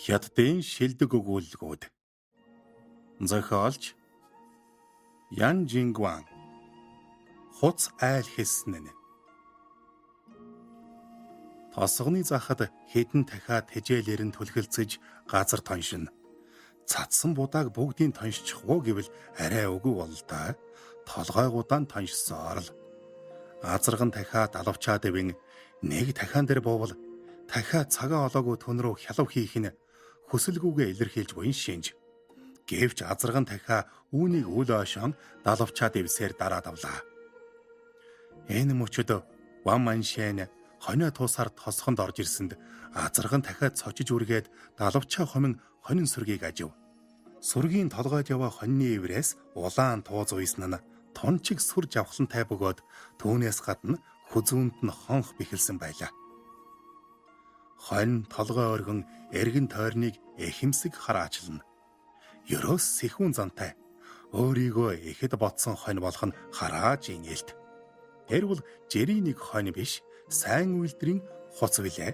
Хятадын шилдэг өгүүлэлгүүд. Зохиолч Ян Жингван. Хуц айл хэлсэн нь. Тосгоны захад хэдэн дахиад тэжээлэр нь түлхэлцэж газар тоншин. Цадсан будааг бүгдийг тоншчих уу гэвэл арай үгүй бололтой. Толгойгуудаа тоншсоор л. Азарган дахиад алавчаад ивэн нэг дахиан дээр боовол дахиад цагаа олоогүй түн рүү хялав хийх нь хүсэлгүйгээ илэрхийлж буян шинж. Гэвч азарган дахиа үүнийг үл ойшон далавчаад ивсээр дараад авлаа. Энэ мөчөд Ван Маншэн хонио туусаар тосхонд орж ирсэнд азарган дахиад цочиж үргээд далавчаа хомин хонин сүргийг ажив. Сүргийн толгойд яваа хоньны иврээс улаан тууз уйсан нь тунчиг сүр жавхлантай бөгөөд түүнээс гадна хүзүүнд нь хонх бэхэлсэн байлаа. Хонь толгой өргөн эргэн тойрныг эхэмсэг хараачлана. Ерөөс сэхүүн зантай. Өөрийгөө ихэд ботсон хонь болох нь харааж инээлт. Тэр бол жирийн нэг хонь биш, сайн үйлдвэрийн хуц билээ.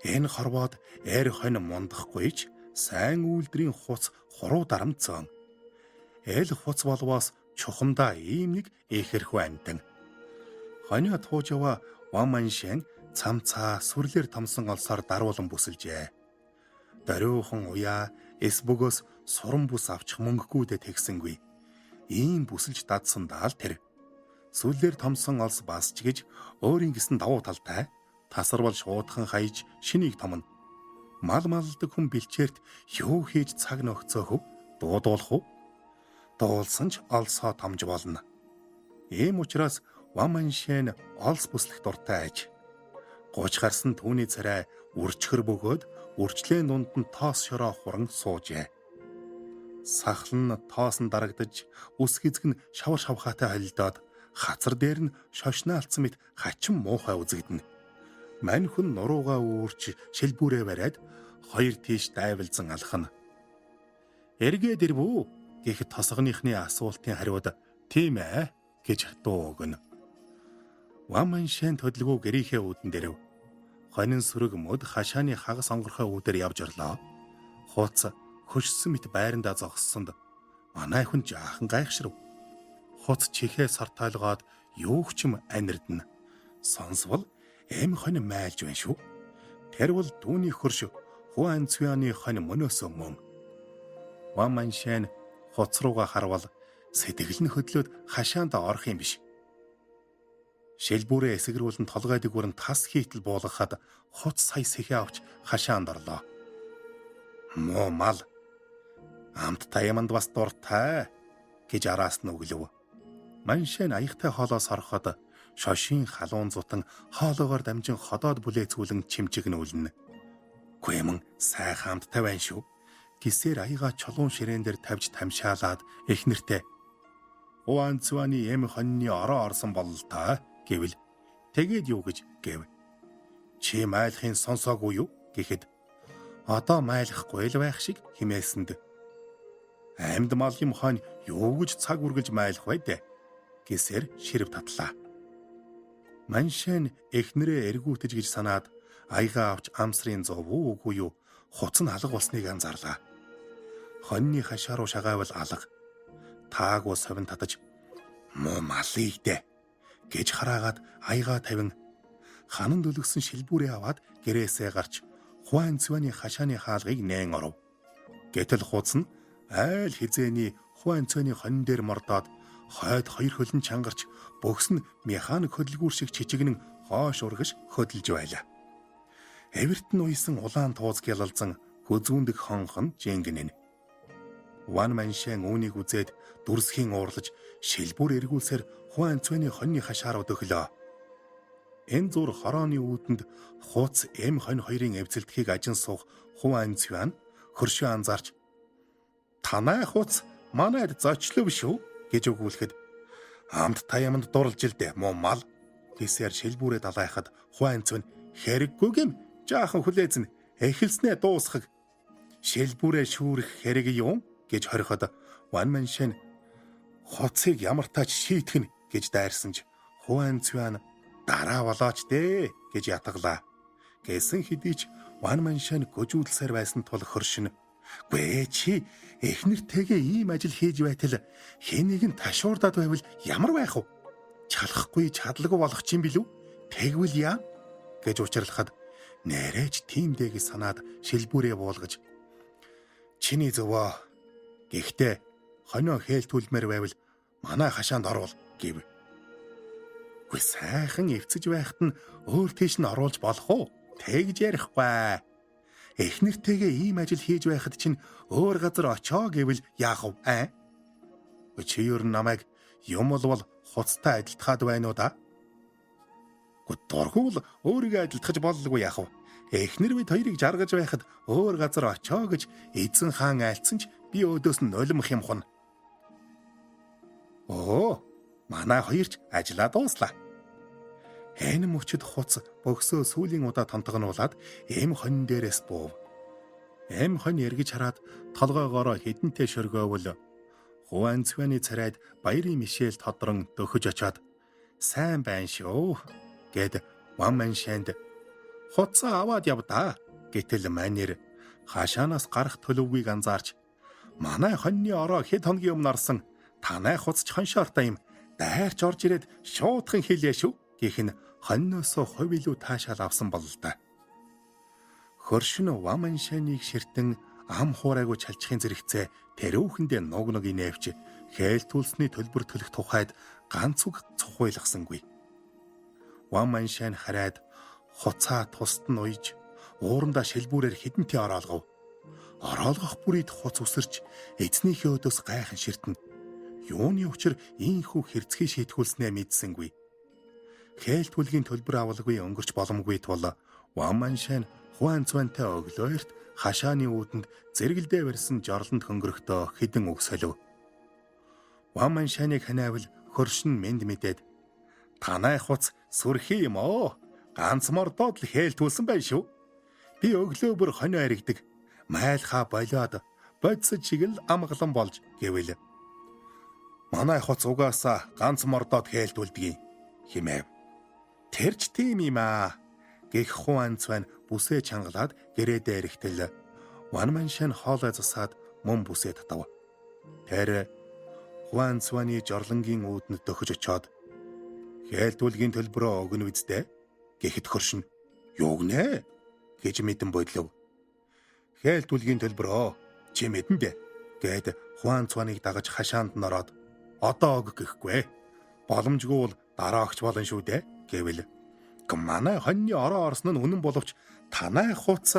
Энэ хорвоод эр хонь мундахгүйч сайн үйлдвэрийн хуц хуруу дарамцсан. Эл хуц болвоос чухамдаа ийм нэг ихэрхүү амтан. Хонио тууж яваа Ван Маншэн цамцаа сүрлэр томсон олсоор даруулан бүсэлжээ. Дариухан уяа эсбөгөөс суран бүс авчих мөнгөгүйдэ тэгсэнгүй. Ийм бүсэлж дадсандаа л тэр. Сүрлэр томсон олс басч гэж өөрийн гисэн давуу талтай тасарвал шуудхан хаяж шинийг томно. Мал малдаг хүн бэлчээрт юу хийж цаг нөхцөөхөв дуудуулах уу? Дуулсан ч олсоо томж болно. Ийм учраас Ван Маншэн олс бүслэх дуртай аж. 30 гарсан түүний царай үрчхэр бөгөөд үрчлээн дунд нь тоос шороо хуран суужээ. Сахлан тоосон дарагдаж үс хизэг нь шавар шавхаатай холилдоод хацар дээр нь шошнаалцсан мэт хачин муухай үзэгдэнэ. Мань хүн нуруугаа үүрч шилбүүрээ бариад хоёр тийш дайвалзан алхана. Эргээд ирвүү гэхэд тосгоныхны асуултын хариуд тийм ээ гэж дуу өгнө. Ван Маншэн төдөлгөө гэрийнхээ үүдэн дээрв. Хонин сүрэг мөд хашааны хагас онгорхой үүдээр явж орлоо. Хууц хөшсөн мэт байрандаа зогссонд манай хүн жаахан гайхширв. Хууц чихээ сартайлгаад юу ч юм анирдна. Сонсвол эм хонь майлж байна шүү. Тэр бол дүүний хөрш Хуан Цюаны хонь мөнөөс мөн. Ван Маншэн хууц руугаа харвал сэтгэл нь хөдлөөд хашаанд орох юм биш. Шилбүүрээ эсгэрүүлэн толгой дэгүүрэн тас хийтэл буулгахад хуц сая сэхээ авч хашаанд орлоо. Муу мал. Амт таяманд бас дуртай гэж араас нь өглөв. Маншэн аягтай хоолоос ороход шошийн халуун зутан хоолоогоор дамжин ходоод бүлээцүүлэн чимчигнүүлнэ. Гүэмэн сайхан амттай байна шүү. Гисээр аяга чулуун ширээн дээр тавьж тамшаалаад их нэртэй. Хуан Цюаны эм хоньны ороо орсон бололтой гэвэл тэгээд юу гэж гэв. Чи майлахын сонсоогүй юу гэхэд одоо майлахгүй л байх шиг химээсэнд. Амьд мал юм хонь юу гэж цаг үргэлж майлах вэ дээ гэсээр ширв татлаа. Маншэн эхнэрээ эргүүтэж гэж санаад аяга авч амсрын зов үгүй юу хуц нь алга болсныг анзаарлаа. Хоньны хашаа руу шагаавал алга. Таагүй совин татаж муу малыг дээ гэж хараагаад аяга тавин ханан дөлгсөн шилбүүрээ аваад гэрээсээ гарч Хуан Цюаны хашааны хаалгыг нээн оров. Гэтэл хууц нь айл хизээний Хуан Цюаны хонь дээр мордоод хойд хоёр хөлн чангарч бөхс нь механик хөдөлгүүр шиг чичигнэн хоош ургаш хөдөлж байлаа. Эвэрт нь уйсан улаан тууз гялалзан хүзүүндэг хонхон жингэнэн. Ван Маншэн үүнийг үзээд дүрсхийн уурлаж шилбүр эргүүлсээр Хуан Цюаны хоньны хашаар өдөхлөө. Энэ зур хорооны үүдэнд хууц эм хонь хоёрын эвзэлтхийг ажин суух Хуан Цюан хөршөө анзаарч танай хууц манайд зочлов шүү гэж өгүүлэхэд амт таяманд дурлж л дээ муу мал гэсээр шилбүүрээ далайхад Хуан Цюан хэрэггүй гэм жаахан хүлээзэн эхэлснээ дуусгах шилбүүрээ шүүрэх хэрэг юм гэж хориход Ван Маншань хоцыг ямар тач шийтгэн гэж дайрсанч Хуан Цюань дараа болооч дээ гэж ятгалаа. Гэсэн хэдий ч Ван Маншань гүжүүлсээр байсан тул хөршин "Гүй чи эхнэртэйгээ ийм ажил хийж байтал хэнийг нь ташуурдаад байвал ямар байх вэ? Чалахгүй чадлагүй болох ч юм билүү? Тэгвэл яа?" гэж учирлахад нэрэж тиймдэг санаад шилбүрээ буулгаж "Чиний зөвөө. Гэхдээ хонио хээлтүүлмээр байвал манай хашаанд орвол" гэв. "Гүй сайхан эвцэж байхад нь өөр тийш нь оруулж болох уу? Тэгж ярихгүй. Эхнэртэйгээ ийм ажил хийж байхад чинь өөр газар очоо гэвэл яах вэ? Чи юу намайг юм бол хуцтай адилтгаад байна уу да? Гү дургуул өөрийгөө адилтгаж боллгүй яах вэ? Эхнэр бид хоёрыг жаргаж байхад өөр газар очоо гэж эзэн хаан айлцсан ч би өөдөөс нь нулимх юм хун. Оо, манай хоёрч ажиллаа дууслаа. Энэ мөчөд хуц бөксөө сүүлийн удаа тонтогнуулаад эм хонь дээрээс буув. Эм хонь эргэж хараад толгоогоороо хідэнтэй шөргөөвөл Хуан Цюаны царайд баярын мишэл тодрон дөхөж очоод "Сайн байна шүү" гэд Ван Маншанд "Хуцаа аваад явдаа" гэтэл манер хашаанаас гарах төлөвгийг анзаарч "Манай хоньны ороо хэд хоногийн өмнө орсон. Танай хуцч хоншоортой юм. Дайрч орж ирээд шуудхан хэлээ шүү" гэх нь хоньноосоо хувь илүү таашаал авсан бол л да. Хөршин Ван Маншаныг ширтэн ам хуурайгүй чалчихын зэрэгцээ тэрүүхэндээ нуг нээвч хээлтүүлсний төлбөр төлөх тухайд ганц үг цохуйлгасангүй. Ван Маншань хараад хуцаа тусад нь уйж уурандаа шилбүүрээр хідэнтэй ороолгов. Ороолгох бүрийд хуц үсэрч эзнийхээ өдөөс гайхан ширтэн. Юуны учир ийхүү хэрцгий шийтгүүлснээ мэдсэнгүй. Хээлтүүлгийн төлбөр авалгүй өнгөрч боломгүй тул Ван Маншань Хуан Цюаньтай өглөөрт хашааны үүдэнд зэрэгэлдээ барьсан жорлонд хөнгөрөхдөө хідэн үг солив. Ван Маншаныг ханиавал хөршин мэд мэдээд "Танай хуц сүрхий юм оо. Ганц мордоод л хээлтүүлсэн байх шүү. Би өглөө бүр хонио аригдаг. Майлхаа болоод бодис чиг л амгалан болж" гэвэл "Манай хуц угаасаа ганц мордоод хээлтүүлдэг" хэмэв. "Тэрч тийм юм аа" гэх Хуан Цюань бүсээ чангалаад гэрээдээ эрэхтэл Ван Маншань хоолой засаад мөн бүсээ татав. Тэр Хуан Цюаны жорлонгийн үүдэнд дөхөж очоод "Хээлтүүлгийн төлбөрөө өгнө үсттэй" гэхэд хөршин "Юу гэнэ?" гэж мэдэн бодлоо. "Хээлтүүлгийн төлбөрөө чи мэдэн дээ" гэд Хуан Цюаныг дагаж хашаанд нь ороод "Одоо өг гэхгүй. Боломжгүй бол дараа огч болно шүү дээ" гэвэл "Манай хоньны ороо орсон нь үнэн боловч танай хуц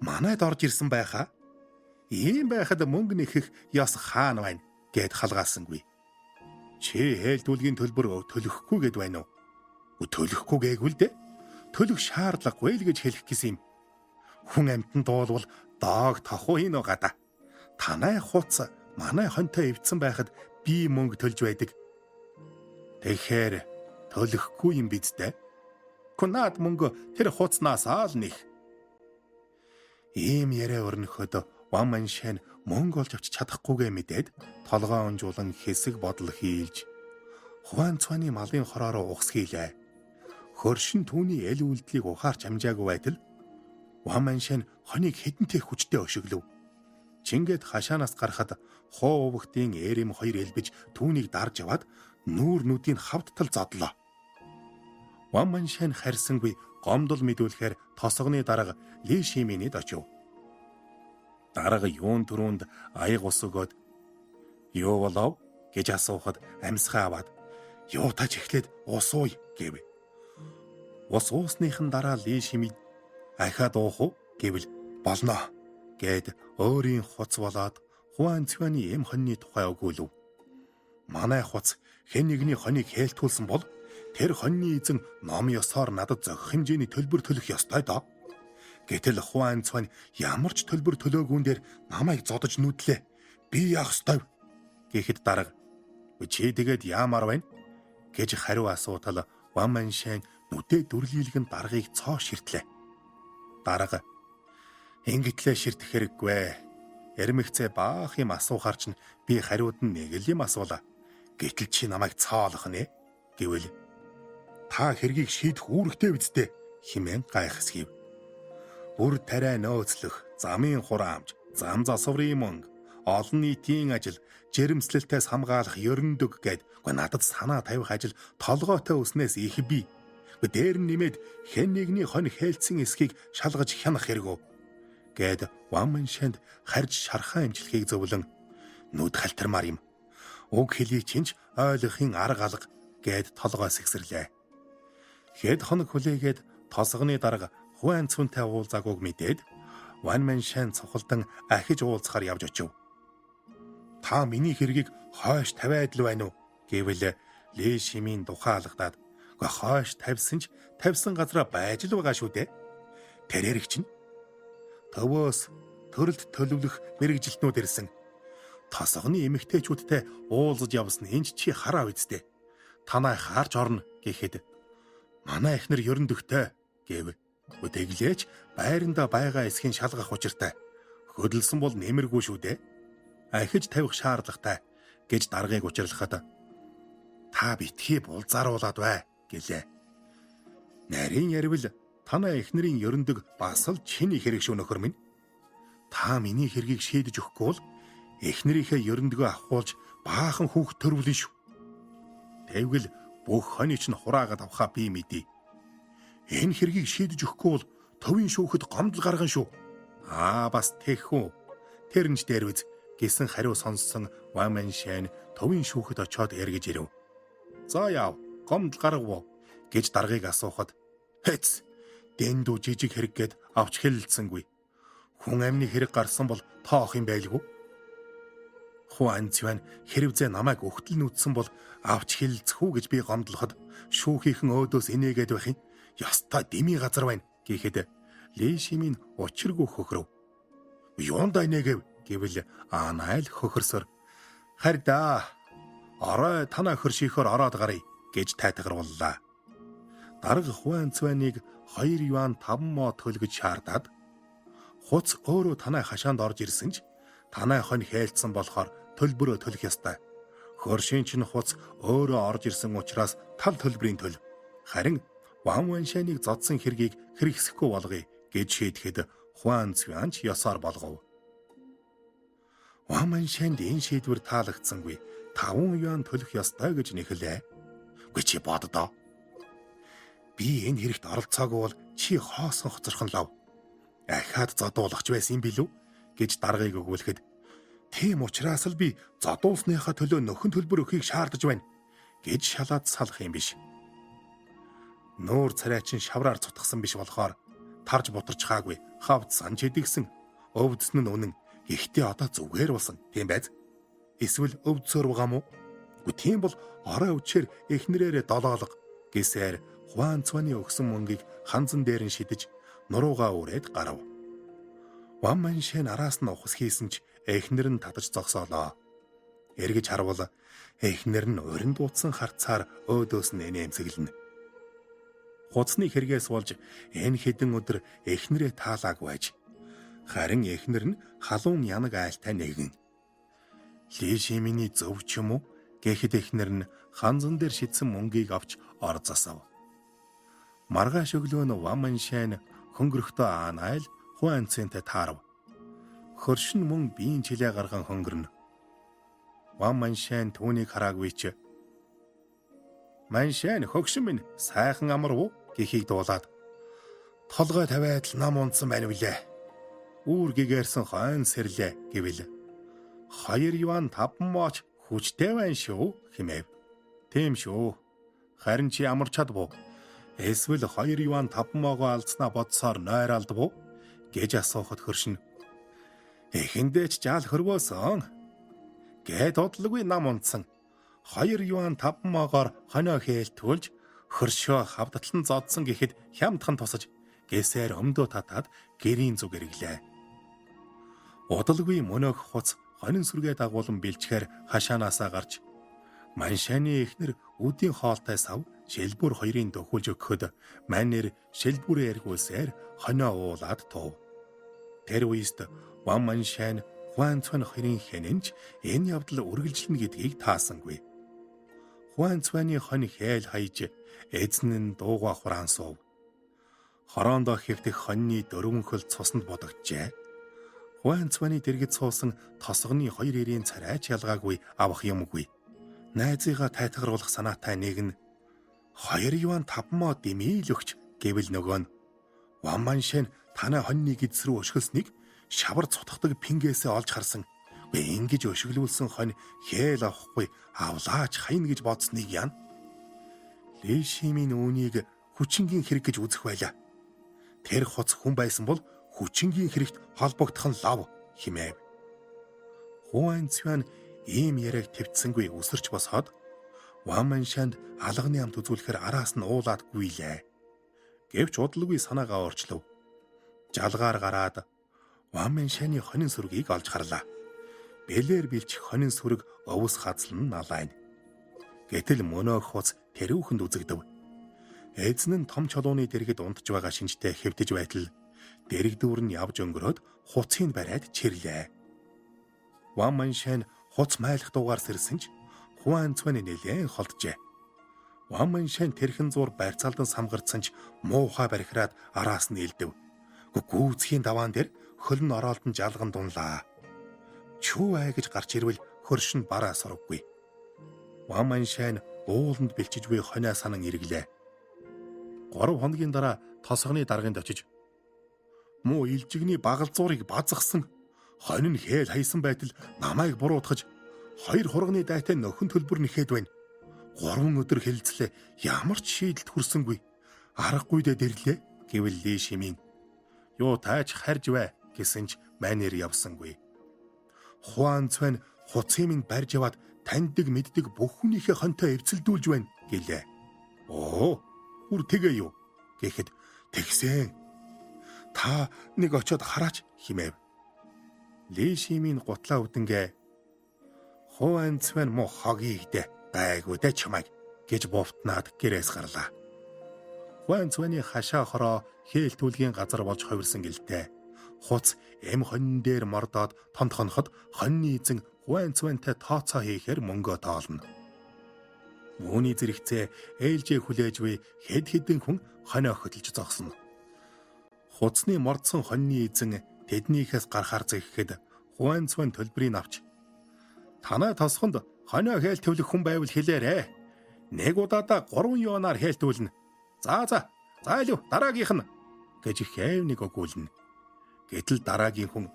манайд орж ирсэн байхаа. Ийм байхад мөнгө нэхэх яс хаана байна" гэд халгаасангүй. "Чи хээлтүүлгийн төлбөр төлөхгүй гэд байна уу?" "Төлөхгүй гээгүүл дээ. Төлөх шаардлагагүй л гэж хэлэх гэсэн юм. Хүн амьтан дуулвал доог тохуу ийн угаа да. Танай хуц манай хоньтой эвдсэн байхад би мөнгө төлж байдаг. Тэгэхээр төлөхгүй юм биз дээ. Кунаад мөнгө тэр хуцнаас аал нэх." Ийм яриа өрнөхөд Ван Маншань мөнгө олж авч чадахгүйгээ мэдээд толгоо унжуулан хэсэг бодол хийлж Хуан Цюаны малын хороо ухс хийлээ. Хөршин түүний эл үйлдлийг ухаарч амжаагүй байтал Ван Маншань хоныг хэдэнтэй хүчтэй өшөглөв. Чингээд хашаанаас гарахад хоо увгтын эрэм хоёр элбэж түүнийг дарж аваад нүүр нүдийг хавдтал задлаа. Ван Маншань харьсангүй гомдол мэдүүлэхээр тосгоны дарга Ли Шиминид очив. Дарга юун түрүүнд аяг ус өгөөд "Юу болов?" гэж асуухад амьсгаа аваад "Юу тач эхлээд ус ууй" гэв. Ус уусныхан дараа Ли Шимид "Ахаад уух уу?" гэвэл "Болно" гэд өөрийн хуц болоод Хуан Цюаны эм хоньны тухай өгүүлв. "Манай хуц хэн нэгний хоныг хээлтүүлсэн бол тэр хоньны эзэн ном ёсоор надад зохих хэмжээний төлбөр төлөх ёстой доо. Гэтэл Хуан Цюань ямар ч төлбөр төлөөгүй дээр намайг зодож нүдлээ. Би яах ёстой вэ?" гэхэд дарга "Чи тэгээд яамаар байна?" гэж хариу асуутал Ван Маншань нүдэ дүрлийлгэн даргыг цоо ширтлээ. Дарга "Ингэтлээ ширтэх хэрэггүй. Ярмигцээ баах юм асуухаар чинь би хариуд нь нэг л юм асуулаа. Гэтэл чи намайг цаалах нэ гэвэл та хэргийг шийдэх үүрэгтэй биз дээ хэмээн гайхсхийв. Бүр тариа нөөцлөх, замын хураамж, зам засварын мөнгө, олон нийтийн ажил, жирэмслэлтээс хамгаалах ерөндөг гэд надад санаа тавих ажил толгойтой өснөөс их би. Дээр нь нэмээд хэн нэгний хонь хэлцэн эсхийг шалгаж хянах хэрэгөө гэд Ванманшанд харж шархаа имжлэхийг зөвлөн нүд халтармаар юм. Уг хэлийг чинч ойлгохын арга алга гэд толгой сэгсэрлээ. Хэд хоног хүлээгээд тосгоны дарга Хуан Цүнтэй уулзаагүйг мэдээд Ванманшан цохолдон ахиж уулзахаар явж очив. Та миний хэргийг хойш тавиад л байна уу гэвэл Ли Шимийн тухайлагдаад хойш тавьсан ч тавьсан газараа байж л байгаа шүү дээ. Тэрэрэг чинь төвөөс төрөлд төлөвлөх мэрэгжилтнүүд ирсэн. Тосгоны эмэгтэйчүүдтэй уулзаж явсан энэч чи хараа үсттэй. Танай харж орно гэхэд манай эхнэр ерөндөгтэй гэв. Үтэглээч байранда байгаа эсхийн шалгах учиртай. Хөдөлсөн бол нэмэргүй шүү дээ. Ахиж тавих шаардлагатай гэж даргаыг учирлахад та битгий булзааруулад бай гэлээ. Нарийн ярил танай эхнэрийн ерөндөг бас л чиний хэрэг шүү нөхөр минь. Та миний хэргийг шийдэж өгөхгүй бол эхнэрийнхээ ерөндөгөө авахулж баахан хүүхд төрүүлнэ шүү. Тэгвэл бүх хонь ч хураагаад авахаа би мэдээ. Энэ хэргийг шийдэж өгөхгүй бол төвийн шүүхэд гомдол гаргана шүү. Бас тэгхүү. Тэрнж дээр үз гэсэн хариу сонссон Ванманшан төвийн шүүхэд очиод эргэж ирэв. За яав, гомдол гаргав гэж даргаыг асуухад хэц дэндүү жижиг хэрэг гээд авч хэлэлцсэнгүй. Хүн амны хэрэг гарсан бол тоох юм байлгүй. Хуан Цюань хэрвзээ намайг өгтөл нүдсэн бол авч хэлэлцэх үү гэж би гомдлоход шүүхийнхэн өөдөөс инээгээд байх юм. Ястай дими газар байна гэхэд Ли Шимийн учиргүй хөхрөв. Юундаа инээгэв гэвэл найл хөхөрсөр харьда орой танаа хөршийнхөөр ороод гарыг гэж тайтгарууллаа. Дарга Хуан Цюаныг 2 юан 5 мо төлгөж шаардаад хуц өөрөө танай хашаанд орж ирсэн ч танай хонь хээлдсэн болохоор төлбөрөө төлөх ёстой. Хөршийн чинь хуц өөрөө орж ирсэн учраас тал төлбөрийн төлөв. Харин Ванманшаныг зодсон хэргийг хэрэгсэхгүй болгоё гэж шийдэхэд Хуан Цюань ёсоор болгов. Ванманшанд энэ шийдвэр таалагдсангүй 5 юан төлөх ёстой гэж нэхлээ. Гүй чи боддоо. Би энэ хэрэгт оролцоогүй бол чи хоосон хоцорхон лав. Ахаад зодуулахч байсан юм билүү гэж даргаыг өгүүлэхэд тийм учраас л би зодуулсныхаа төлөө нөхөн төлбөр өгөхийг шаардаж байна гэж шалаад салах юм биш. Нуур царайчин шавраар цутгсан биш болохоор тарж бутарч хаагүй хавд санж идэгсэн өвдсөн нь үнэн. Гэхдээ одоо зүгээр болсон тийм байз. Эсвэл өвдсөөр байгаа мó? Үгүй тийм бол орой өвчээр эхнэрээрээ долоолго гэсээр Хуан Цюаны өгсөн мөнгийг ханзан дээр нь шидэж нуруугаа үрээд гарав. Ванманшан араас нь ухас хийсэн ч эхнэр нь татаж зогсоолоо. Эргэж харвал эхнэр нь урин дуудсан харцаар өөдөөс нь нэмсэглэнэ. Хуцны хэрэгээс болж энэ хэдэн өдөр эхнэрээ таалаагүй аж. Харин эхнэр нь халуун янаг айлтай нэгэн. Ли Шимийн зөв ч юм уу гэхэд эхнэр нь ханзан дээр шидсэн мөнгийг авч ор засав. Маргааш өглөө нь Ванманшан хөнгөрөхдөө найл Хуан Цюаньтай таарав. Хөршин мөн биеийн чилээ гарган хөнгөрнө. Ванманшан түүнийг хараагүй ч Маншан хөгшин минь сайхан амарв гэхийг дуулаад толгой тавиад л нам унтсан байна үлээ. Үүр гэгэрсэн хойн сэрлээ гэвэл 2 юан 5 моч хүчтэй байна шүү хэмэв. Тийм шүү. Харин чи амарч чадв уу? Эсвэл 2 юан 5 могоо алдснаа бодсоор нойралдв уу гэж асуухад хөршин эхэндээ ч жаал хөрвөөсөн гэд бодлоггүй нам унтсан. 2 юан 5 могоор хонио хээлтүүлж хөршөө хавдатлан зодсон гэхэд хямдхан тусаж гэсээр өмдөө татаад гэрийн зүг эрэглээ. Удалгүй мөнөөх хуц хонин сүргээ дагуулan бэлчээр хашаанаасаа гарч Маншаны эхнэр үдийн хоолтой сав шилбүр 2-ын дөхүүлж өгөхөд манер шилбүрээ эргүүлсээр хонио уулаад тув. Тэр үест Ванманшан Хуан Цван хоёрын хянанч энэ явдал үргэлжилнэ гэдгийг таасангүй. Хуан Цваны хонь хээл хаяж эзэн нь дууга хураан суув. Хороондоо хэвтэх хоньны дөрвөнхөл цуснд бодогджээ. Хуан Цваны дэргэд суусан тосгоны хоёр ирийн царайч ялгаагүй авах юмгүй. Найзыгаа тайтгаруулах санаатай нэг нь 2 юан 5 моо дэмий л өгч гэвэл нөгөө нь Вамманшэн танай хоньны гидс рүү өшгөлснийг шавар цутгадаг пингээсээ олж харсан. Гэ ингэж өшөглүүлсэн хонь хээл авахгүй авлаач хайн гэж бодсныг яана. Ли Шимийн үүнийг хүчингийн хэрэг гэж үзэх байлаа. Тэр хоц хүн байсан бол хүчингийн хэрэгт холбогдох нь лав хэмээв. Хуан Цван ийм яриаг твцсэнгүй өсөрч босоод Вамманшанд алганы амт үзүүлэхээр араас нь уулаадгүй лээ. Гэвч удалгүй санаагаа өөрчлөв. Жалгаар гараад Вамманшаны хонин сүргийг олж харлаа. Бэлээр билчих хонин сүрэг овс хазлан налайна. Гэтэл мөнөөх хуц тэрүүхэнд үзэгдэв. Эзэн нь том чулууны дэргэд унтж байгаа шинжтэй хэвтэж байтал дэрэгдүүр нь явж өнгөрөөд хуцыг бариад чирлээ. Вамманшан хуц майлах дуугаар сэрсэн ч Хуан Цван нэлээн холджээ. Вамманшан тэрхэн зур барьцаалдан самгарцсан ч муухай барихраад араас нь илдэв. Гүүцхийн даваан дээр хөлн ороолдон жалган дунлаа. Чүү ай гэж гарч ирвэл хөрш нь бараа сурвгүй. Вамманшан ууланд бэлчиж буй хоноо санан ирэглээ. 3 хоногийн дараа тосгоны дарганд очиж муу илжигний багалзуурыг базгсан хонь нь хээл хайсан байтал намайг буруутгаж 2 хурганы дайтай нөхөн төлбөр нэхэд байна. 3 өдөр хэлэлцлээ ямар ч шийдэлд хүрсэнгүй. Аргагүй дэ дэрлээ гэвэл Ли Шимийн юу тааж харж бай гэсэн ч манер явсангүй. Хуан Цван хуцын минь барьж яваад таньдаг мэддэг бүх хүнийхээ хонтой эвцэлдүүлж байна гэлээ. Оо үр тэгээ юу гэхэд тэгсэн. Та нэг очиод хараач химээв. Ли Шимийн гутлаа үдэнгээ Хуан Цван мо хогийгдэ гайгүй дэ чамайг гэж бовтнаад гэрээс гарлаа. Хуан Цваны хашаа хороо хээл түлгийн газар болж хувирсан гэлтэй. Хуц эм хонь дээр мордоод тонтхоноход хоньны эзэн Хуан Цвантай тооцоо хийхээр мөнгөө тоолно. Үүний зэрэгцээ ээлжээ хүлээж буй хэд хэдэн хүн хонио хөдөлж зогсно. Хуцны мордсон хоньны эзэн тэднийхээс гарахаар зэхэхэд Хуан Цван төлбөрийг авч танай тосгонд хонио хээл төвлөх хүн байвал хэлээрэ. Нэг удаадаа 3 юанаар хэлтүүлнэ. За илүү дараагийнх нь гэж хэв нэг өгүүлнэ. Гэтэл дараагийн хүн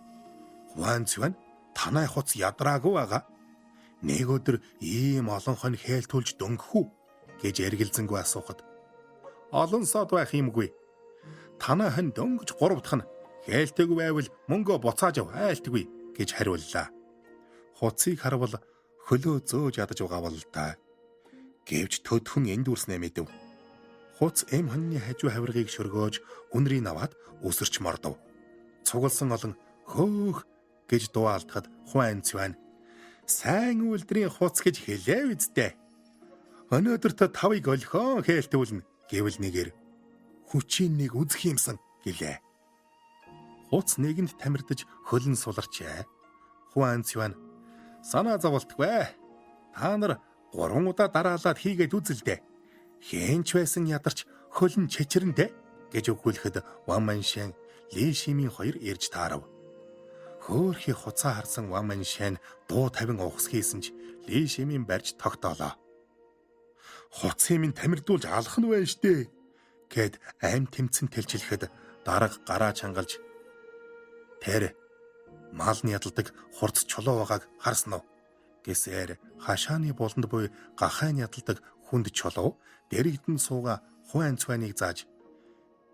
Хуан Цван танай хуц ядраагүй байгаа. Нэг өдөр ийм олон хонь хэлтүүлж дөнгөх үү гэж эргэлзэнгүй асуухад олон сод байх юмгүй. Танай хонь дөнгөж 3 дахь нь хэлтэйг байвал мөнгөө буцааж ав айлтгүй гэж хариуллаа. Хуцыг харвал хөлөө зөөж ядаж байгаа бол та. Гэвч төдхөн эндүрснэ мэдэв. Хуц эм хоньны хажуу хавиргыг шөргөөж үнрийг аваад өсөрч мордов. Цугалсан олон хөөх гэж дуу алдахад Хуан Цван сайн үлдрийн хуц гэж хэлээ үсттэй. Өнөөдөр та 5-ыг олхон хэлтүүлнэ гэвэл нэгээр хүчийн нэг үзэх юмсан гэлээ. Хуц нэгэнд тамирдаж хөлн суларчээ. Хуан Цван санаа зоволтгүй. Та нар 3 удаа дараалаад хийгээд үзэлдэ. Хэнч байсан ядарч хөлн чичрэндэ гэж өгүүлэхэд Вамманшан Ли Шимийн хоёр ирж таарав. Хөөхий хуцаа харсан Вамманшан дуу тавин ухс хийсэн ч Ли Шимийн барьж тогтоолоо. Хуцын минь тамирдуулж алах нь байна штэ гэд аим тэмцэн тэлчилэхэд дарга гараа чангалж тэр малны ядалдаг хурц чулуу байгааг харсан уу гэсээр хашааны болонд буй гахайн ядалдаг хүнд чулуу дэрэгдэн сууга Хуан Цваныг зааж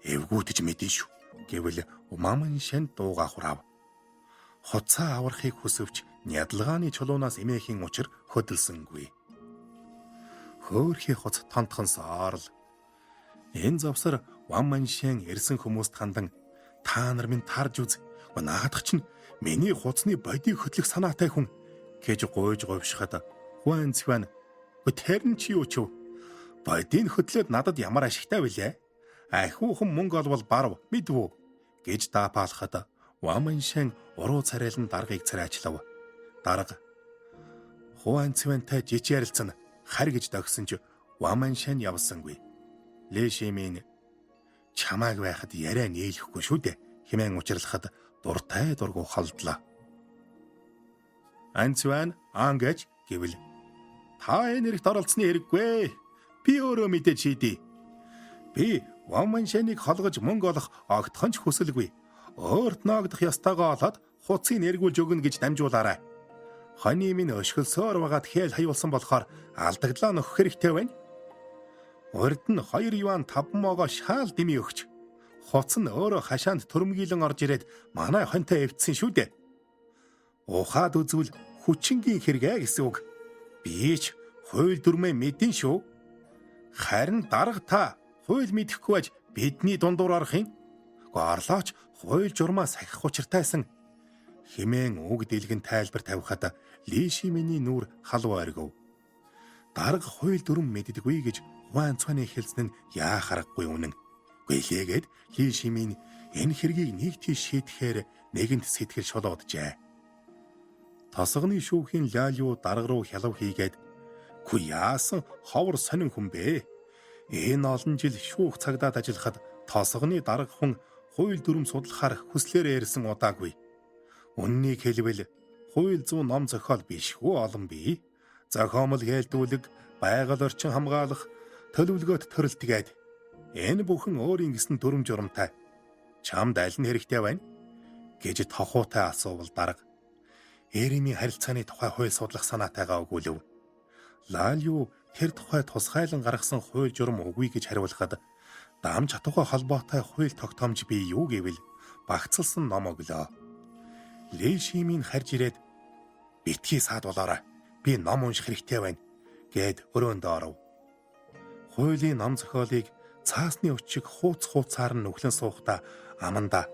эвгүүтэж мэдэн шүү гэвэл Вамманшан дууга хурав. Хуцаа аврахыг хүсвч ядалгааны чулуунаас эмээхийн учир хөдөлсөнгүй. Хөөхий хуц тонтхонсоор л энэ завсар Вамманшан ирсэн хүмүүст хандан та нар минь тарж үз. Наадах чинь миний хуцны бодийг хөтлөх санаатай хүн гэж гуйж говьшихад Хуан Цван тэр нь чи юу ч вэ? Бодийг хөтлөөд надад ямар ашигтай вүлээ? Ахиухан мөнгө олвол барв мэдвүү гэж даапаалахад Ваманшан уруу царайлан даргыг царайчлав. Дарга Хуан Цвэнтэй жижигэрэлцэн харь гэж догсон ч Ваманшан явсангүй. Лешимийн чамааг байхад яриа нийлэхгүй шүү дээ хэмээн учирлахад дуртай дургу холдлоо. Анцван ангаж гэвэл та энэ нэрт оролцсны хэрэггүй. Би өөрөө мэдээж шийдээ. Би Ваманшаныг холгож мөнгө олох огтхон ч хүсэлгүй. Өөрт ногдох ёстойгоо олоод хуцыг нэргүүлж өгнө гэж дамжуулаарай. Хоньны минь өшгөлсөөр байгаад хэл хаюулсан болохоор алдагдлаа нөхөх хэрэгтэй байна. Урд нь 2 юан 5 могоо шаал дэмий өгч. Хуц нь өөрөө хашаанд төрмгийлэн орж ирээд манай хоньтой эвдсэн шүү дээ. Ухаад үзвэл хүчингийн хэрэгэ гэсэн үг. Би ч хууль дүрмээ мэдэн шүү. Харин дарга та хууль мэдэхгүй байж бидний дундуур орохын горлооч хууль журмаа сахих учиртайсан хэмээн үг дэлгэн тайлбар тавихад Лишиминий нүур халуу оргив. Дарга хууль дүрм мэддэггүй гэж Хуан Цваны хэлсэн нь яахарахгүй үнэн. Гэлээгээд Лишимин энэ хэргийг нэг тийш шийдэхээр нэгэнт сэтгэл шолооджээ. Тосгоны шүүхийн Лалиу дарга руу хялав хийгээд "Хүү яасан ховор сонин хүн бэ? Энэ олон жил шүүх цагдаад ажиллахад тосгоны дарга хүн хууль дүрм судлахаар хүслээр ярьсан удаагүй. Үннийг хэлбэл хууль зүйн ном зохиол бишгүй олон бий. Зохиомл хэлтүүлэг, байгаль орчин хамгаалах, төлөвлөгөөт төрөлтгээд энэ бүхэн өөрийн гэсэн дүрм журамтай. Чамд аль нь хэрэгтэй байна?" гэж тохуутай асуувал дарга Эримийн харилцааны тухай хууль судлах санаатайгаа өгүүлв. Лалиу тэр тухай тусгайлан гаргасан хууль журам үгүй гэж хариулахад дамж хатугай холбоотой хууль тогтоомж бий юу гэвэл багцлсан ном өглөө. Лишимийн харж ирээд "Битгий саад болоорой. Би ном унших хэрэгтэй байна" гэд өрөөндөө оров. Хуулийн ном зохиолыг цаасны өчиг хууцаар нь нүхлэн суухдаа аманда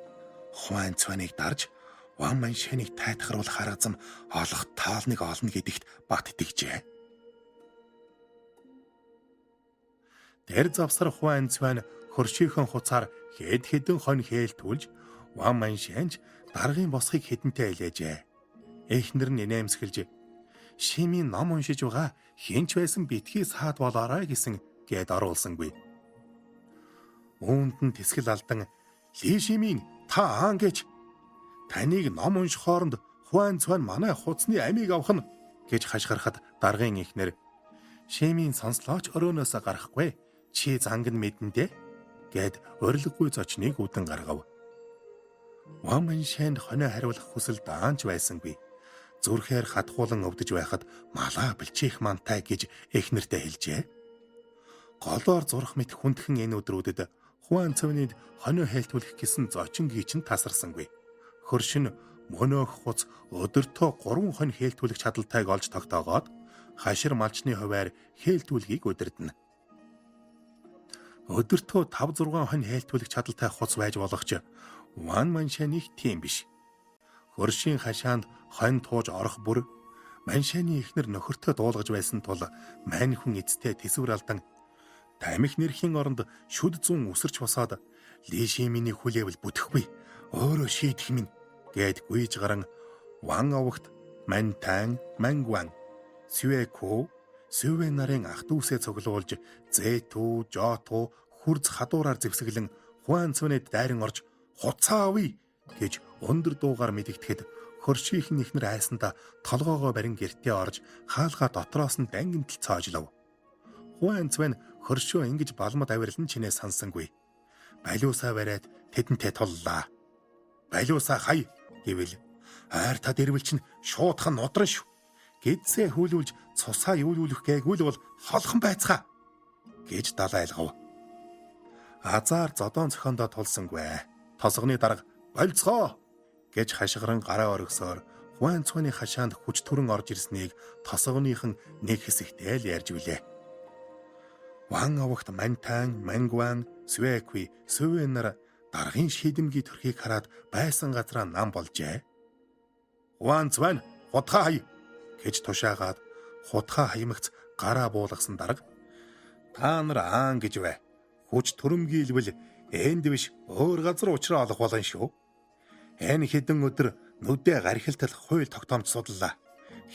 Хуан Цваныг дарж Ваманшаныг тайтгаруулах арга зам олох таалныг олно гэдэгт бат итгэжээ. Тэр завсар Хуан Цван хөршийнхөн хуцаар хэд хэдэн хонь хээлтүүлж Ваманшанч даргын босхийг хэдэнтэй илээжээ. Эхнэр нь инээмсэглэж "Шимийн ном уншиж байгаа хинч байсан битгий саад болоорой" гэсэн гээд оруулсангүй. Үүнд нь тэсгэл алдан "Лишимийн та аан гэж таныг ном унших хооронд Хуан Цван манай хуцны амийг авах нь" гэж хашгирахад даргын эхнэр "Шимийн сонслооч өрөөнөөсөө гарахгүй. Чи занг нь мэдэндээ" гэд урилгагүй зочныг үдэн гаргав. Ваманшанд хонио хариулах хүсэл даанч байсангүй. Зүрхээр хатгуулан өвдөж байхад "Малаа бэлчээх мантай" гэж эхнэртэй хэлжээ. Голоор зурх мэт хүндхэн энэ өдрүүдэд Хуан Цваныг хонио хэлтүүлэх гэсэн зочингийн чинь тасарсангүй. Хөршин мөнөөх хуц өдөртөө 3 хонь хэлтүүлэх чадалтайг олж тогтоогоод хашир малчны хуваар хэлтүүлгийг удирдна. Өдөртөө 5-6 хонь хэлтүүлэх чадалтай хуц байж болох ч Ваманшаних тийм биш. Хөршийн хашаанд хонь тууж орох бүр Маншаны эхнэр нөхөртөө дуулгаж байсан тул мань хүн эцтэй тэсвэр алдан тамхи нэрхийн оронд шүд зүүн үсэрч босоод Лишиминий хүлээвэл бүтэхгүй өөрөө шийдэх минь гэд гүйж гаран Ван овогт Мантан, Мангван, Сюэко, Сювэ нарын ах дүүсээ цуглуулж Зэту, Жоту хурц хадуураар зэвсэглэн Хуан Цванэд дайран орж "Хуцаа авъя" гэж өндөр дуугаар мэдэгдэхэд хөршийнхэн ихнэр айсандаа толгоогоо барин гертээ орж хаалгаа дотроос нь дангинтал цоожлов. Хуан Цван хөршөө ингэж балмад авирлан чинээ сансангүй. Балиусаа бариад тэдэнтэй туллаа. "Балиусаа хай" гэвэл "Ойр та дэрвэл чинь шуудхан нудран шүү. Гэдсээ хүлүүлж цусаа юулүүлэх гээгүй л бол холхон байцгаа" гэж далайлгав. Азар зодоон цохондоо тулсангүй. Тосгоны дарга "Болцгоо" гэж хашгиран гараа оргисоор Хуан Цваны хашаанд хүч төрөн орж ирснийг тосгоныхан нэг хэсэгтэй л ярьж билээ. Ван овогт Мантан, Мангван, Сюэкви, Сювэ нар даргын шийдэмгий төрхийг хараад байсан газраа нам болжээ. "Хуан Цван, хутгаа хай" гэж тушаагаад хутгаа хаymагц гараа буулгасан дарга "Та нар аан гэж бай. Хүч төрөмгийлбэл энд биш өөр газар учраа олох болно шүү. Энэ хэдэн өдөр нүдээ гархилтал хууль тогтоомж судлаа.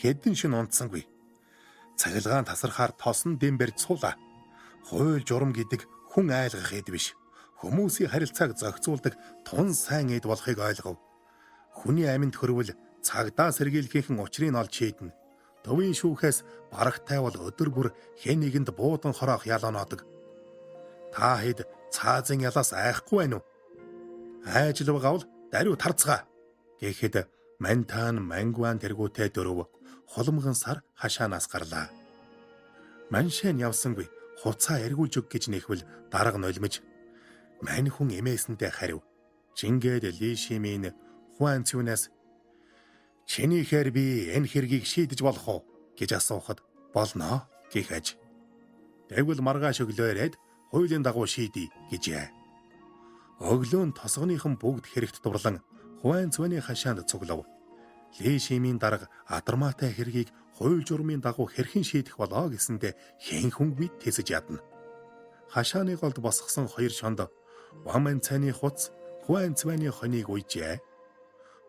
Хэдэн шин унтсангүй. Цахилгаан тасархаар тосон дэм барьж суулаа. Хууль журам гэдэг хүн айлгах эд биш. Хүмүүсийн харилцааг зохицуулдаг тун сайн эд болохыг ойлгов. Хүний аминд хөрвөл цагдаа сэргийлэхийнхэн учрыг олж шийднэ. Төвийн шүүхээс барагтай бол өдөр бүр хэн нэгэнд буудан хороох ял оноодог. Та хэд цаазын ялаас айхгүй байна уу? Айжлав гавл даруй тарцгаа гэхэд мантаан мангуан тэргүүтэй дөрөв холомгон сар хашаанаас гарлаа. Маншин явсангүй хуцаа эргүүлж өг гэж нэхвэл дарга нулимж мань хүн эмээсэндээ харив. Жингээд Лишимийн Хуан Цюнаас чинийхээр би энэ хэргийг шийдэж болох уу гэж асуухад болно гэх аж. Тэгвэл маргааш өглөөрээд хуулийн дагуу шийдий гэжээ. Өглөө нь тосгоныхон бүгд хэрэгт дурлан Хуан Цюний хашаанд цуглав. Лишимийн дарга адармаатай хэргийг хууль журмын дагуу хэрхэн шийдэх болоо гэсэндээ хэн хүнгүй тэсэж ядна. Хашааны голд босгосон хоёр шонд Ваман цайны хуц Хуан Цюний хоныг уйжээ.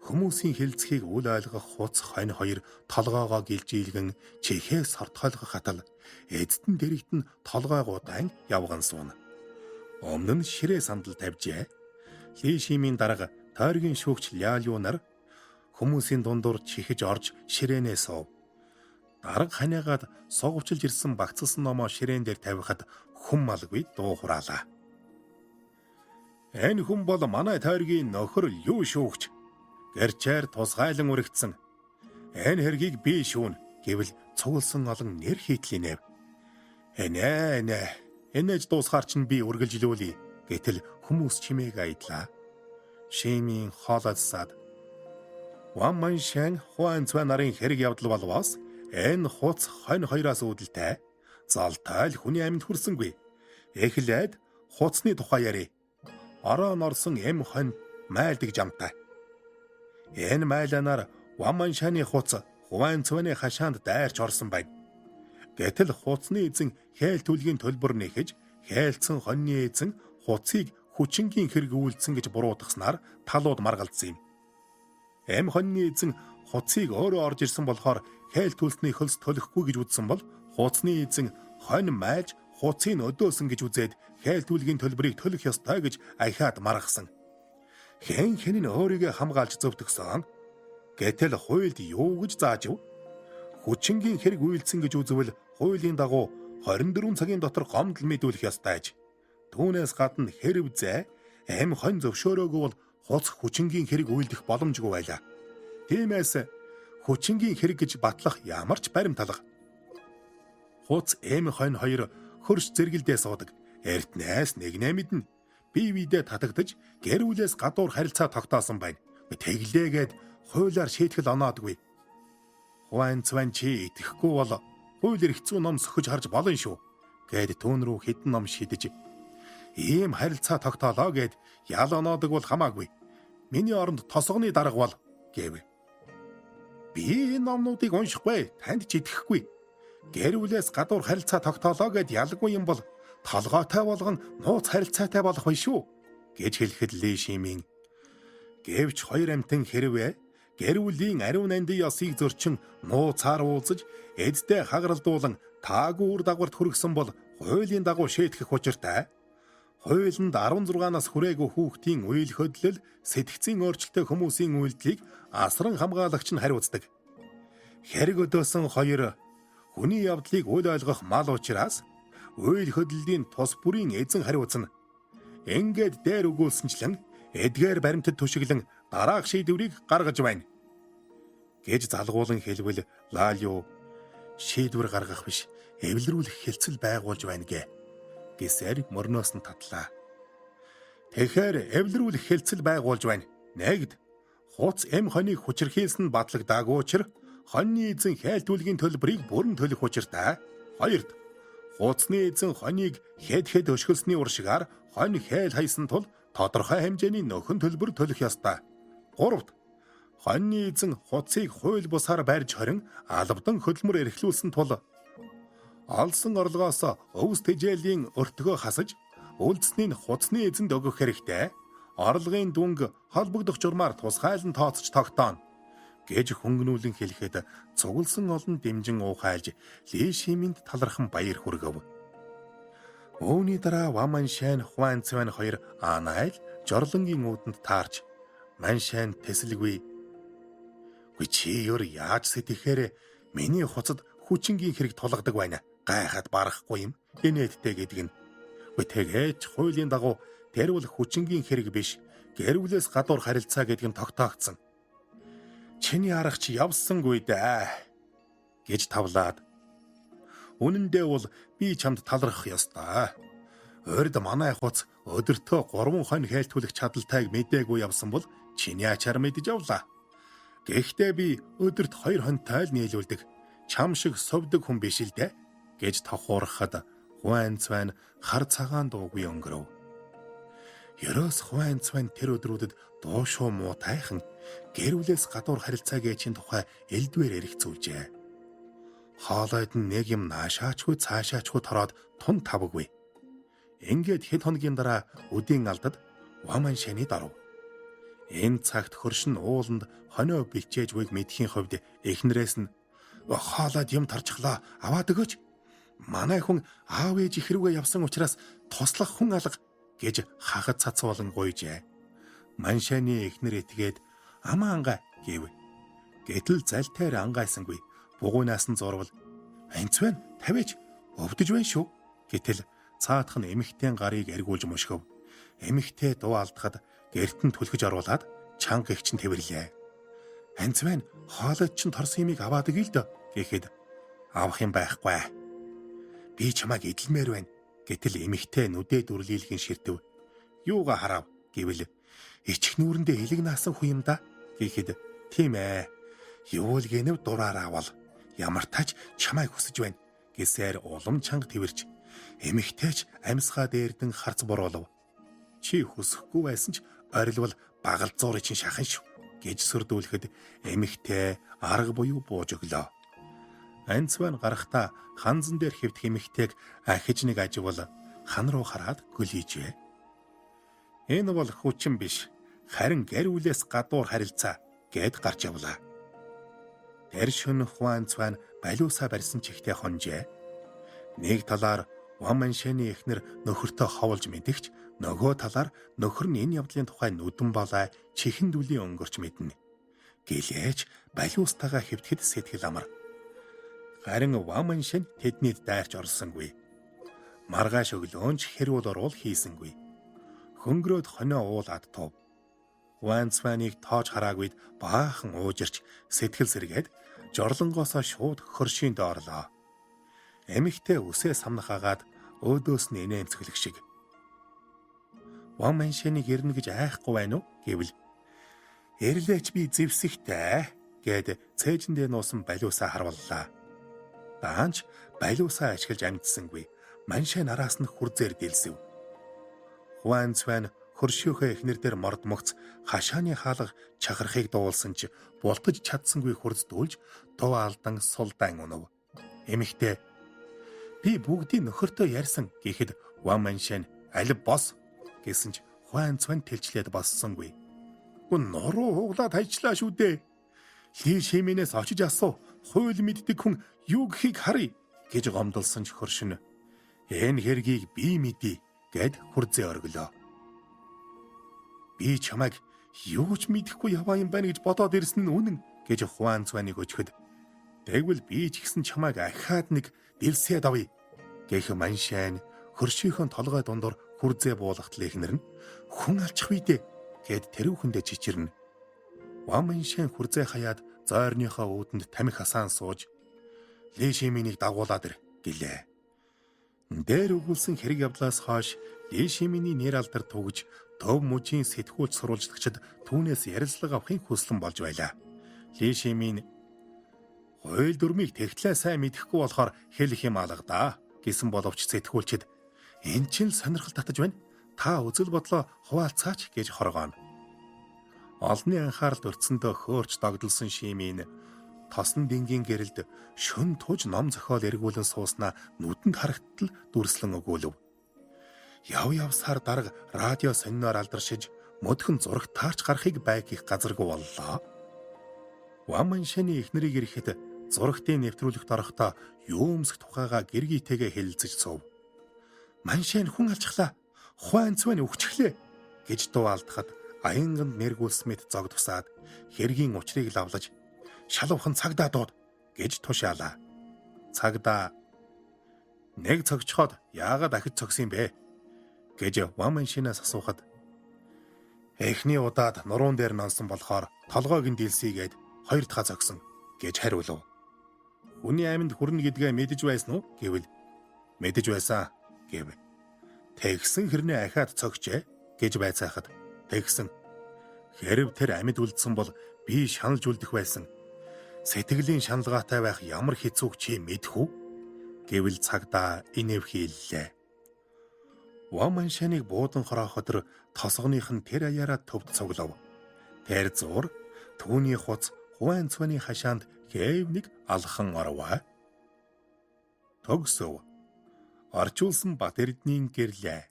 Хүмүүсийн хэлцгийг үл ойлгох хуц хонь хоёр толгоогоо гэлжийлгэн чихээс сортхойлгох хатал эзэдэн дэрэгт нь толгой гудаан явган суuna. Өмнө нь ширээ сандал тавьжээ. Лишимийн дарга тойргийн шүүгч Ляолю нар хүмүүсийн дундуур чихэж орж ширээнээ суув. Дарга ханиагаад сугавчилж ирсэн багцсан номоо ширээн дээр тавихад хүм малгүй дуу хураалаа. Энэ хүн бол манай тойргийн нөхөр Лю шүүгч. Гэрчээр тусгайлан үрэгдсэн. Энэ хэргийг би шүүн гэвэл цугласан олон нэр хийтлийн нэв. Энэж дуусгаар чинь би үргэлжлүүлье гэтэл хүмүүс чимээг айдлаа. Шимийн хоолойсаад Ван Маншин Хуан Цюань нарын хэрэг явдал болвоос энэ хуц хонь хоёроос үүдэлтэй золтой л хүний амьд хүрсэнгүй. Эхлээд хуцны тухай ярив. Ороон орсон эм хонь майлдаг жамтай. Энэ майланаар Ван Маншины хуц Хуан Цюний хашаанд дайрч орсон байна. Гэтэл хуцны эзэн хээл түлгийн төлбөр нэхэж хэйлцэн хоньны эзэн хуцыг хүчингийн хэрэг үйлдсэн гэж буруутгаснаар талууд маргалдсан юм. Эм хоньны эзэн хуцыг өөрөө орж ирсэн болохоор хэйл түлсний хөлс төлөхгүй гэж үзсэн бол хуцны эзэн хонь майлж хуцыг өдөөсөн гэж үзээд хэйл түлгийн төлбөрийг төлөх ёстой гэж ахиад маргасан. Хэн хэнийн өөрийгөө хамгаалж зөвтгсөн. Гэтэл хуульд юу гэж зааж ив? Хүчингийн хэрэг үйлдсэн гэж үзвэл хуулийн дагуу 24 цагийн дотор гомдол мэдүүлэх ёстойж. Түүнээс гадна хэрв зай эм хонь зөвшөөрөөгүй бол хуц хүчингийн хэрэг үйлдэх боломжгүй байлаа. Тиймээс хүчингийн хэрэг гэж батлах ямар ч баримталга. Хуц эм хонь хоёр хөрш зэргэлдээ суудаг. Эртнээс нэгнээ мэднэ. Бие биедээ татагдаж гэр бүлээс гадуур харилцаа тогтоосон байна. Тэглээгээд хуулиар шийтгэл оноодгүй. Хуан Цюань чи итгэхгүй бол хуулиар хэцүү ном сөхөж харж болно шүү гэд түүн рүү хідэн ном шидэж ийм харилцаа тогтоолоо гэд ял оноодог бол хамаагүй. Миний оронд тосгоны дарга бол гэв. Би энэ номнуудыг уншихгүй, танд ч итгэхгүй. Гэр бүлээс гадуур харилцаа тогтоолоо гэд ялгүй юм бол толгойтой болгон нууц харилцаатай болох бай шүү гэж хэлэхэд Лишимийн гэвч хоёр амтэн хэрвээ гэр бүлийн ариун нандин ёсыг зөрчин нууцаар уулзаж эддээ хагаралдуулан таагүй үр дагаварт хүргэсэн бол хуулийн дагуу шийтгэх учиртай. Хуулинд 16-наас хүрээгүй хүүхдийн үйл хөдлөл, сэтгцийн өөрчлөлттэй хүмүүсийн үйлдэлийг асран хамгаалагч нь хариуцдаг. Хэрэг өдөөсөн хоёр хүний явдлыг үл ойлгох мал учраас үйл хөдлөлийн тус бүрийн эзэн хариуцна. Ингээд дээр өгүүлсэнчлэн эдгээр баримтад түшиглэн дараах шийдвэрийг гаргаж байна гэж залгуулan хэлвэл Лалю шийдвэр гаргах биш, эвлэрүүлэх хэлцэл байгуулж байна гэсээр мөрнөөс нь татлаа. Тэгэхээр эвлэрүүлэх хэлцэл байгуулж байна. Нэгд хуц эм хоныг хүчирхийлсэн нь батлагдаагүй учраас хоньны эзэн хайлтүүлгийн төлбөрийг бүрэн төлөх учиртай. Хоёрд хуцны эзэн хоныг хэд өшгөлсний уршигаар хонь хайл хайсан тул тодорхой хэмжээний нөхөн төлбөр төлөх ёстой. Гуравд хоньны эзэн хуцыг хууль бусаар барьж хорин албадан хөдөлмөр эрхлүүлсэн тул олсон орлогоос өвс тэжээлийн өртгөө хасаж үлдсэнийг хуцны эзэнд өгөх хэрэгтэй. орлогын дүнг холбогдох журмаар тусгайлан тооцож тогтооно гэж хөнгөнүүлэн хэлэхэд цугласан олон дэмжин уухайлж Ли Шиминд талархан баяр хүргэв. Үүний дараа Ваманшайн Хуанцвэн хоёр Анайл жорлонгийн үүдэнд таарч Маншайн тэсэлгүй чи өөр яаж сэтгэхээр миний хуцад хүчингийн хэрэг тулгадаг байна. Гайхаад барахгүй юм. Гэнэттэй гэдэг нь. Тэгээж хуулийн дагуу тэр бол хүчингийн хэрэг биш. Гэрүүлээс гадуур харилцаа гэдэг нь тогтоогдсон. Чиний арга чи явсангүй дээ гэж тавлаад. Үнэн дээр бол би чамд талархах ёстой. Урд манай хуц өдөртөө 3 хонь хайлтгуулах чадaltaйг мэдээгүй явсан бол чиний ачаар мэдж явлаа. Гэхдээ би өдөрт 2 хоньтой л нийлүүлдэг. Чам шиг совдөг хүн биш л дээ гэж тохуурахад Хуанцвэн хар цагаан дуугүй өнгөрөв. Ерөөс Хуанцвэн тэр өдрүүдэд дуушуу муутайхан гэрүүлээс гадуур харилцаа гэчийн тухай элдвэр эргцүүлжээ. Хоолойд нэг юм наашаачгүй цаашаачгүй тороод тун тавгүй. Ингээд хэд хоногийн дараа үдийн алдад Ваманшаны дарав. Энэ цагт хөршин ууланд хонио бичээж буйг мэдхийн хувьд эхнэрээс нь хоолойд юм тарчглаа аваад өгөөч. Манай хүн аав ээж хэрүүгээ явсан учраас туслах хүн алга гэж хахад цацуулан гуйжээ. Маншаны эхнэр итгээд амаа ангай гэв. Гэтэл залтайр ангайсангүй. Бугуунаас нь зурвал анцвэн тавьж өвдөж байна шүү. Гэтэл цаадах нь эмэгтэйн гарыг эргүүлж мушгив. Эмэгтэй дуу алдахад гэрт нь түлхэж оруулаад чанга их чин тэвэрлээ. Анцвэн хоолойд чин торсон юмыг аваад өгье л дөө гэхэд авах юм байхгүй. Би чамайг эдэлмээр байна. Гэтэл эмэгтэй нүдээ дүрлийлхэн ширтэв. Юугаа харав гэвэл ичих нүүрэндээ элэг наасан хүн юм да гэхэд тийм ээ. Юу л гэнэв дураараа авал ямар тач чамайг хүсэж байна гэсээр улам чанга тэрч эмэгтэйч амьсгаа дээрдэн харц боруулав. Чи хүсэхгүй байсан ч орилвол багалзуурын чин шахан шүү гэж сүрдүүлэхэд эмэгтэй арга буюу бууж өглөө. Анцвэн гарахта ханзан дээр хэвдэх эмэгтэйг ахиж нэг аживал хан руу хараад гөлийжээ. Энэ бол хүчин биш, харин гэрүүлээс гадуур харилцаа гэд гарч явлаа. Тэр шөнө Хуанцвэн балиусаа барьсан чихтэй хонжээ. Нэг талаар Ваманшаны эхнэр нөхөртөө ховолж мэдэгч, нөгөө талаар нөхөр нь энэ явдлын тухай нүдэн болоо чихэн дүлийн өнгөрч мэднэ. Гэлээж балиустайгаа хэвтгэд сэтгэл амар. Харин Ваманшин тэднийд дайрч орсонгүй. Маргааш өглөөнч хэрүүл оруул хийсэнгүй. Хөнгөрөөд хонио уулаад тув. Хуанцваныг тоож хараагүйд баахан уужирч сэтгэл сэргээд жорлонгоосоо шууд хөршинд орлоо. Эмэгтэй үсээ самнах агаад өөдөөс нь инээмцгэлэх шиг. Ваманшиныг ирнэ гэж айхгүй байна уу гэвэл эрлээч би зэвсэгтэй гэд цээжиндээ нуусан балиусаа харваллаа. Даанч балиусаа ашиглаж амьдсангүй. Маншай нараас нь хүрзээр дэлсэв. Хуанцвэн хөршөөхөө эхнэр дээр мордмогц хашааны хаалга чахархыг дуулсан ч бултаж чадсангүй хурцдүүлж дуу алдан сулдаан унав. Эмэгтэй би бүгдийг нөхөртөө ярьсан гэхэд Ваманшин алив бос гэсэн ч Хуанцвэн тэлчлээд боссонгүй. Гүн нуруу хуглаад хайчлаа шүү дээ. Ли Шиминээс очиж асуу. Хууль мэддэг хүн юу гэхийг харъя гэж гомдолсон ч хөршин. Энэ хэргийг би мэдье гэд хүрзээ оргилоо. Би чамайг юу ч мэдэхгүй яваа юм байна гэж бодоод ирсэн нь үнэн гэж Хуанцваныг өчгөд. Тэгвэл би ч гэсэн чамайг ахаад нэг дэлсээд авъя гэх Маншайн хөршийнхөө толгой дундуур хүрзээ буулгахт эхнэр нь хүн алчих вий дээ гэд тэрүүхэндээ чичирнэ. Ваманшайн хүрзээ хаяад зойрныхоо үүдэнд тамхи хасаан сууж Ли Шиминийг дагуулад ир гэлээ. Дээр өгүүлсэн хэрэг явдлаас хойш Ли Шиминий нэр алдар тугж төв мужийн сэтгүүлч сурвалжлагчид түүнээс ярилцлага авахын хүслэн болж байлаа. Ли Шимин хууль дүрмийг тэгтлээ сайн мэдэхгүй болохоор хэлэх юм алгадаа гэсэн боловч сэтгүүлчид эн чинь сонирхол татаж байна. Та үзэл бодлоо хуваалцаач гэж хоргооно. Олонний анхааралд өртсөндөө хөөрч догдолсон Шимин тосон дингийн гэрэлд шөн туж ном зохиол эргүүлэн сууснаа нүдэнд харагтал дүрслэн өгөөлөв. Яв явсаар дарга радио сониноор алдаршиж модхон зураг таарч гарахыг байгих газаргүй боллоо. Ван Маншаны эхнэрийг ирэхэд зурагтын нэвтрүүлэгт орохдоо юу өмсөх тухайга гэргийтэйгээ хэлэлцэж суув. Маншань хүн алчглаа. Хуан цвэн өгчихлээ гэж дуу алдахад аянганд нэргүүлс мэт зог тусаад хэргийн учрыг лавлаж шалуухан цагдаа дууд гэж тушаалаа. Цагдаа нэг цогчход яагаад дахиж цогсон бэ гэж Ван Маншинаас асуухад эхний удаад нуруунд дээр нонсон болохоор толгойг нь дийлсийгээд хоёр дахь цогсон гэж хариулв. Хүний амьд хүрнэ гэдгээ мэдэж байсан уу гэвэл мэдэж байсан гэв. Тэгсэн хэрнээ ахаад цогчээ гэж байцаахад тэгсэн. Хэрв тэр амьд үлдсэн бол би шаналж үлдэх байсан. Сэтгэлийн шаналгаатай байх ямар хэцүүг чи мэдэх үү? Гэвэл цагдаа инэвхийллээ. Ван Маншаныг буудан хороох өдөр тосгоных нь тэр аяараа төвд цуглав. Тэр зур түүний хуц Хуан цвэний хашаанд хэв нэг алхан орваа. Төгсөв. Орчуулсан Бат Эрдэнийн гэрлээ.